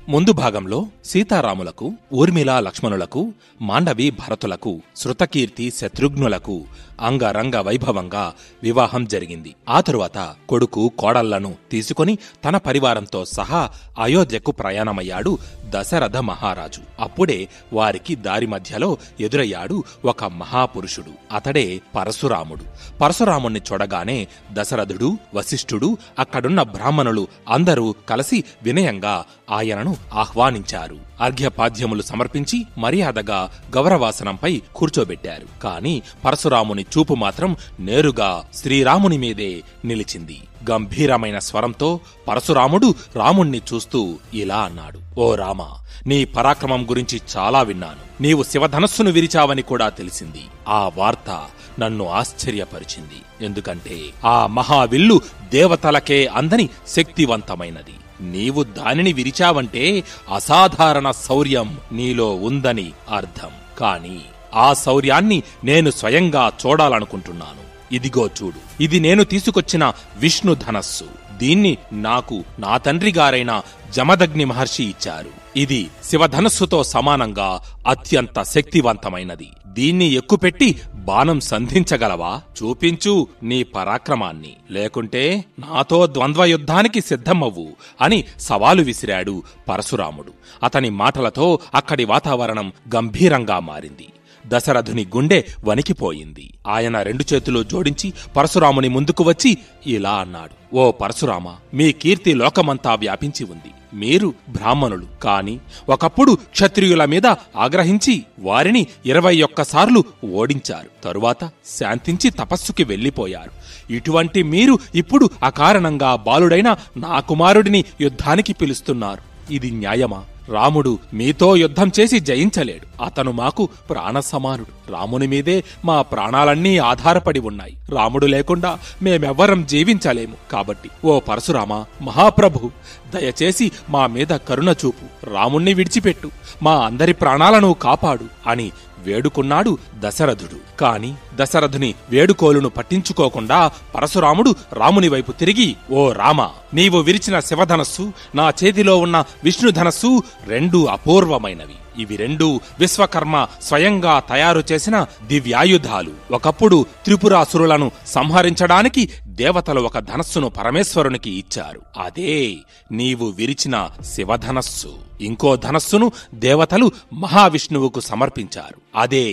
ముందు భాగంలో సీతారాములకు, ఊర్మిళ లక్ష్మణులకు, మాండవి భరతులకు, శృతకీర్తి శత్రుఘ్నులకు అంగరంగ వైభవంగా వివాహం జరిగింది. ఆ తరువాత కొడుకు కోడళ్లను తీసుకుని తన పరివారంతో సహా అయోధ్యకు ప్రయాణమయ్యాడు దశరథ మహారాజు. అప్పుడే వారికి దారి మధ్యలో ఎదురయ్యాడు ఒక మహాపురుషుడు. అతడే పరశురాముడు. పరశురాముణ్ణి చూడగానే దశరథుడు, వశిష్ఠుడు, అక్కడున్న బ్రాహ్మణులు అందరూ కలిసి వినయంగా ఆయనను ఆహ్వానించారు. అర్ఘ్యపాద్యములు సమర్పించి మర్యాదగా గౌరవాసనంపై కూర్చోబెట్టారు. కాని పరశురాముని చూపు మాత్రం నేరుగా శ్రీరాముని మీదే నిలిచింది. గంభీరమైన స్వరంతో పరశురాముడు రాముణ్ణి చూస్తూ ఇలా అన్నాడు: ఓ రామా, నీ పరాక్రమం గురించి చాలా విన్నాను. నీవు శివధనస్సును విరిచావని కూడా తెలిసింది. ఆ వార్త నన్ను ఆశ్చర్యపరిచింది. ఎందుకంటే ఆ మహావిల్లు దేవతలకే అందని శక్తివంతమైనది. నీవు దానిని విరిచావంటే అసాధారణ శౌర్యం నీలో ఉందని అర్థం. కాని ఆ శౌర్యాన్ని నేను స్వయంగా చూడాలనుకుంటున్నాను. ఇదిగో చూడు, ఇది నేను తీసుకొచ్చిన విష్ణు ధనస్సు. దీన్ని నాకు నా తండ్రి గారైన జమదగ్ని మహర్షి ఇచ్చారు. ఇది శివధనస్సుతో సమానంగా అత్యంత శక్తివంతమైనది. దీన్ని ఎక్కుపెట్టి బాణం సంధించగలవా? చూపించు నీ పరాక్రమాన్ని, లేకుంటే నాతో ద్వంద్వయుద్ధానికి సిద్ధమవ్వు అని సవాలు విసిరాడు పరశురాముడు. అతని మాటలతో అక్కడి వాతావరణం గంభీరంగా మారింది. దశరథుని గుండె వణికిపోయింది. ఆయన రెండు చేతులు జోడించి పరశురాముని ముందుకు వచ్చి ఇలా అన్నాడు: ఓ పరశురామ, మీ కీర్తి లోకమంతా వ్యాపించి ఉంది. మీరు బ్రాహ్మణులు, కాని ఒకప్పుడు క్షత్రియుల మీద ఆగ్రహించి వారిని 21 సార్లు ఓడించారు. తరువాత శాంతించి తపస్సుకి వెళ్లిపోయారు. ఇటువంటి మీరు ఇప్పుడు అకారణంగా బాలుడైన నా కుమారుడిని యుద్ధానికి పిలుస్తున్నారు. ఇది న్యాయమా? రాముడు మీతో యుద్ధం చేసి జయించలేడు. అతను మాకు ప్రాణ సమానుడు. రాముని మీదే మా ప్రాణాలన్నీ ఆధారపడి ఉన్నాయి. రాముడు లేకుండా మేమెవ్వరం జీవించలేము. కాబట్టి ఓ పరశురామ మహాప్రభు, దయచేసి మా మీద కరుణ చూపు. రాముణ్ణి విడిచిపెట్టు. మా అందరి ప్రాణాలను కాపాడు అని వేడుకున్నాడు దశరథుడు. కాని దశరథుని వేడుకోలును పట్టించుకోకుండా పరశురాముడు రాముని వైపు తిరిగి, ఓ రామ, నీవు విరిచిన శివధనస్సు, నా చేతిలో ఉన్న విష్ణుధనస్సు రెండూ అపూర్వమైనవి. ఇవి రెండూ విశ్వకర్మ స్వయంగా తయారు చేసిన దివ్యాయుధాలు. ఒకప్పుడు త్రిపురాసురులను సంహరించడానికి దేవతలు ఒక ధనస్సును పరమేశ్వరునికి ఇచ్చారు. అదే నీవు విరిచిన శివధనస్సు. ఇంకో ధనస్సును దేవతలు మహావిష్ణువుకు సమర్పించారు. అదే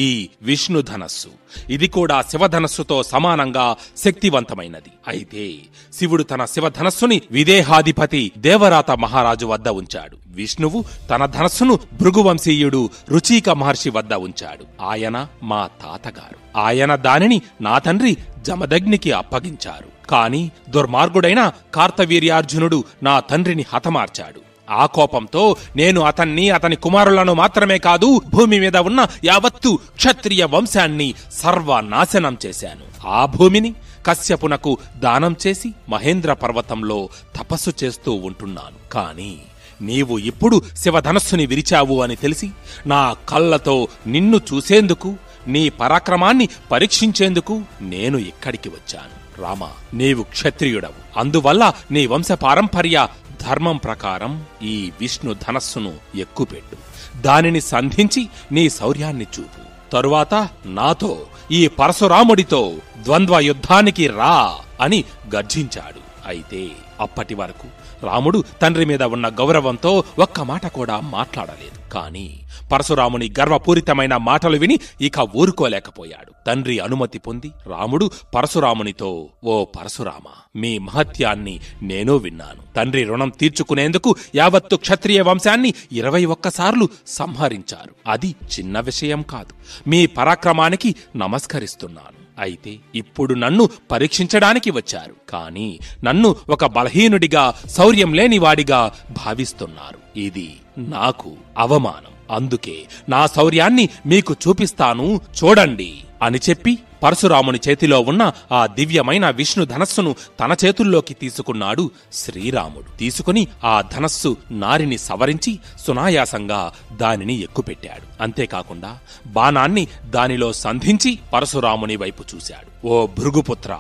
ఈ విష్ణుధనస్సు. ఇది కూడా శివధనస్సుతో సమానంగా శక్తివంతమైనది. అయితే శివుడు తన శివధనస్సుని విదేహాధిపతి దేవరాత మహారాజు వద్ద ఉంచాడు. విష్ణువు తన ధనస్సును భృగువంశీయుడు రుచీక మహర్షి వద్ద ఉంచాడు. ఆయన మా తాతగారు. ఆయన దానిని నా తండ్రి జమదగ్నికి అప్పగించారు. కాని దుర్మార్గుడైన కార్తవీర్యార్జునుడు నా తండ్రిని హతమార్చాడు. ఆ కోపంతో నేను అతన్ని, అతని కుమారులను మాత్రమే కాదు, భూమి మీద ఉన్న యావత్తు క్షత్రియ వంశాన్ని సర్వనాశనం చేశాను. ఆ భూమిని కశ్యపునకు దానం చేసి మహేంద్ర పర్వతంలో తపస్సు చేస్తూ ఉంటున్నాను. కాని నీవు ఇప్పుడు శివధనస్సుని విరిచావు అని తెలిసి నా కళ్ళతో నిన్ను చూసేందుకు, నీ పరాక్రమాన్ని పరీక్షించేందుకు నేను ఇక్కడికి వచ్చాను. రామా, నీవు క్షత్రియుడవు. అందువల్ల నీ వంశపారంపర్య ధర్మం ప్రకారం ఈ విష్ణు ధనస్సును ఎక్కుపెట్టు. దానిని సంధించి నీ శౌర్యాన్ని చూపు. తరువాత నాతో, ఈ పరశురాముడితో ద్వంద్వ యుద్ధానికి రా అని గర్జించాడు. అయితే అప్పటి వరకు రాముడు తండ్రి మీద ఉన్న గౌరవంతో ఒక్క మాట కూడా మాట్లాడలేదు. కాని పరశురాముని గర్వపూరితమైన మాటలు విని ఇక ఊరుకోలేకపోయాడు. తండ్రి అనుమతి పొంది రాముడు పరశురామునితో, ఓ పరశురామ, మీ మహత్యాన్ని నేను విన్నాను. తండ్రి రుణం తీర్చుకునేందుకు యావత్తు క్షత్రియ వంశాన్ని 21 సార్లు సంహరించారు. అది చిన్న విషయం కాదు. మీ పరాక్రమానికి నమస్కరిస్తున్నాను. అయితే ఇప్పుడు నన్ను పరీక్షించడానికి వచ్చారు. కాని నన్ను ఒక బలహీనుడిగా, శౌర్యం లేనివాడిగా భావిస్తున్నారు. ఇది నాకు అవమానం. అందుకే నా శౌర్యాన్ని మీకు చూపిస్తాను, చూడండి అని చెప్పి పరశురాముని చేతిలో ఉన్న ఆ దివ్యమైన విష్ణు ధనస్సును తన చేతుల్లోకి తీసుకున్నాడు శ్రీరాముడు. తీసుకుని ఆ ధనస్సు నారిని సవరించి సునాయాసంగా దానిని ఎక్కుపెట్టాడు. అంతేకాకుండా బాణాన్ని దానిలో సంధించి పరశురాముని వైపు చూశాడు. ఓ భృగుపుత్ర,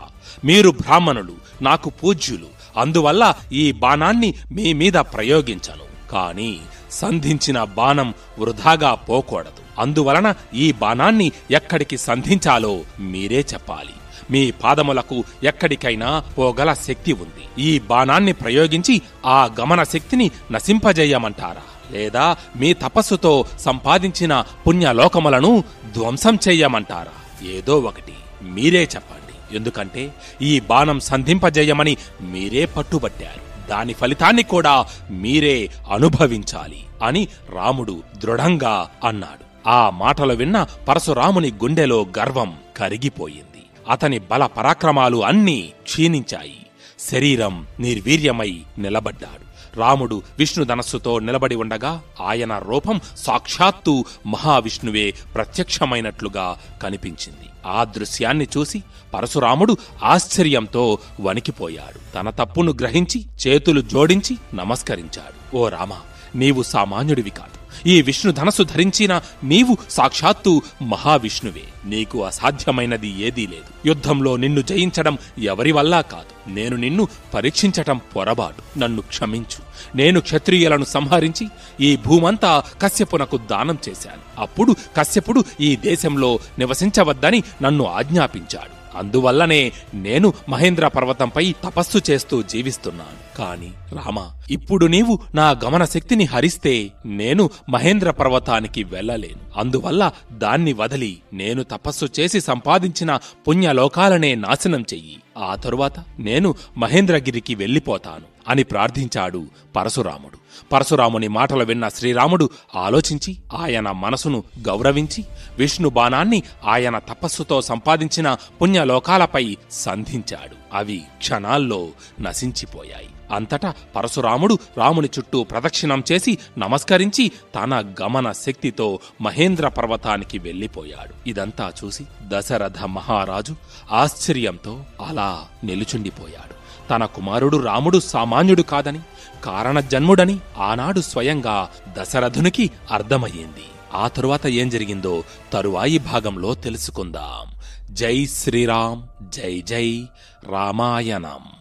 మీరు బ్రాహ్మణులు, నాకు పూజ్యులు. అందువల్ల ఈ బాణాన్ని మీ మీద ప్రయోగించను. కాని సంధించిన బాణం వృధాగా పోకూడదు. అందువలన ఈ బాణాన్ని ఎక్కడికి సంధించాలో మీరే చెప్పాలి. మీ పాదములకు ఎక్కడికైనా పోగల శక్తి ఉంది. ఈ బాణాన్ని ప్రయోగించి ఆ గమన శక్తిని నశింపజేయమంటారా, లేదా మీ తపస్సుతో సంపాదించిన పుణ్యలోకములను ధ్వంసం చెయ్యమంటారా? ఏదో ఒకటి మీరే చెప్పండి. ఎందుకంటే ఈ బాణం సంధింపజేయమని మీరే పట్టుబట్టారు. దాని ఫలితాన్ని కూడా మీరే అనుభవించాలి అని రాముడు దృఢంగా అన్నాడు. ఆ మాటలు విన్న పరశురాముని గుండెలో గర్వం కరిగిపోయింది. అతని బల పరాక్రమాలు అన్నీ క్షీణించాయి. శరీరం నిర్వీర్యమై నిలబడ్డాడు. రాముడు విష్ణు ధనస్సుతో నిలబడి ఉండగా ఆయన రూపం సాక్షాత్తు మహావిష్ణువే ప్రత్యక్షమైనట్లుగా కనిపించింది. ఆ దృశ్యాన్ని చూసి పరశురాముడు ఆశ్చర్యంతో వణికిపోయాడు. తన తప్పును గ్రహించి చేతులు జోడించి నమస్కరించాడు. ఓ రామ, నీవు సామాన్యుడివి కాదు. ఈ విష్ణు ధనస్సు ధరించిన నీవు సాక్షాత్తు మహావిష్ణువే. నీకు అసాధ్యమైనది ఏదీ లేదు. యుద్ధంలో నిన్ను జయించడం ఎవరి వల్లా కాదు. నేను నిన్ను పరీక్షించటం పొరబాటు. నన్ను క్షమించు. నేను క్షత్రియులను సంహరించి ఈ భూమంతా కశ్యపునకు దానం చేశాను. అప్పుడు కశ్యపుడు ఈ దేశంలో నివసించవద్దని నన్ను ఆజ్ఞాపించాడు. అందువల్లనే నేను మహేంద్ర పర్వతంపై తపస్సు చేస్తూ జీవిస్తున్నాను. కాని రామా, ఇప్పుడు నీవు నా గమన శక్తిని హరిస్తే నేను మహేంద్ర పర్వతానికి వెళ్ళలేను. అందువల్ల దాన్ని వదిలి నేను తపస్సు చేసి సంపాదించిన పుణ్యలోకాలనే నాశనం చెయ్యి. ఆ తరువాత నేను మహేంద్రగిరికి వెళ్ళిపోతాను అని ప్రార్థించాడు పరశురాముడు. పరశురాముని మాటలు విన్న శ్రీరాముడు ఆలోచించి ఆయన మనసును గౌరవించి విష్ణు బాణాన్ని ఆయన తపస్సుతో సంపాదించిన పుణ్యలోకాలపై సంధించాడు. అవి క్షణాల్లో నశించిపోయాయి. అంతటా పరశురాముడు రాముని చుట్టూ ప్రదక్షిణం చేసి నమస్కరించి తన గమన శక్తితో మహేంద్ర పర్వతానికి వెళ్ళిపోయాడు. ఇదంతా చూసి దశరథ మహారాజు ఆశ్చర్యంతో అలా నిలుచుండిపోయాడు. తన కుమారుడు రాముడు సామాన్యుడు కాదని, కారణజన్ముడని ఆనాడు స్వయంగా దశరథునికి అర్థమయ్యింది. ఆ తరువాత ఏం జరిగిందో తరువాయి భాగంలో తెలుసుకుందాం. జై శ్రీరామ్, జై జై రామాయణం.